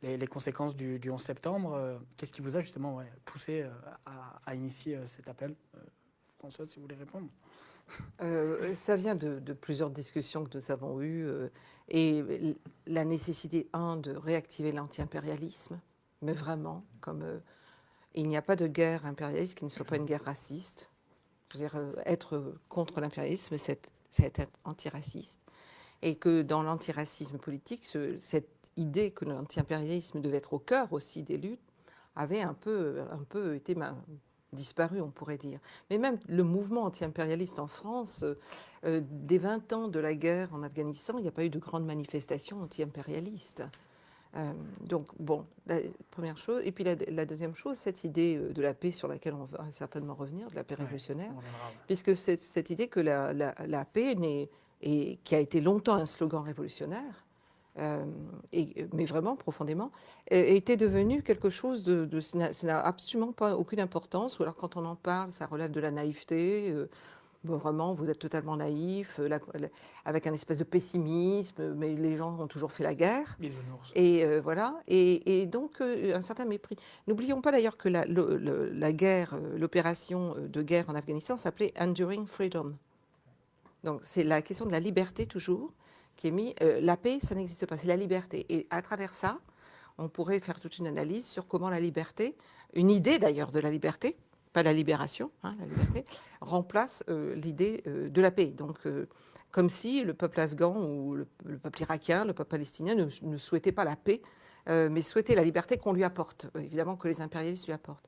les conséquences du 11 septembre. Qu'est-ce qui vous a justement poussé à initier cet appel? Françoise, si vous voulez répondre. Ça vient de plusieurs discussions que nous avons eues et la nécessité, de réactiver l'anti-impérialisme, mais vraiment, comme il n'y a pas de guerre impérialiste qui ne soit pas une guerre raciste. Je veux dire, être contre l'impérialisme, c'est être antiraciste. Et que dans l'antiracisme politique, cette idée que l'anti-impérialisme devait être au cœur aussi des luttes avait un peu été disparu, on pourrait dire. Mais même le mouvement anti-impérialiste en France, des 20 ans de la guerre en Afghanistan, il n'y a pas eu de grandes manifestations anti-impérialistes. Donc, bon, la première chose. Et puis la deuxième chose, cette idée de la paix sur laquelle on va certainement revenir, de la paix révolutionnaire, puisque c'est cette idée que la paix qui a été longtemps un slogan révolutionnaire, mais vraiment profondément, était devenu quelque chose ça n'a absolument pas aucune importance, ou alors quand on en parle, ça relève de la naïveté. Bon, vraiment, vous êtes totalement naïf, avec un espèce de pessimisme, mais les gens ont toujours fait la guerre. Et voilà, et donc un certain mépris. N'oublions pas d'ailleurs que la guerre, l'opération de guerre en Afghanistan s'appelait Enduring Freedom. Donc c'est la question de la liberté toujours qui est mise. La paix, ça n'existe pas, c'est la liberté. Et à travers ça, on pourrait faire toute une analyse sur comment la liberté, une idée d'ailleurs de la liberté, pas la libération, la liberté, remplace l'idée de la paix. Donc, comme si le peuple afghan ou le peuple irakien, le peuple palestinien ne souhaitait pas la paix, mais souhaitait la liberté qu'on lui apporte, évidemment que les impérialistes lui apportent.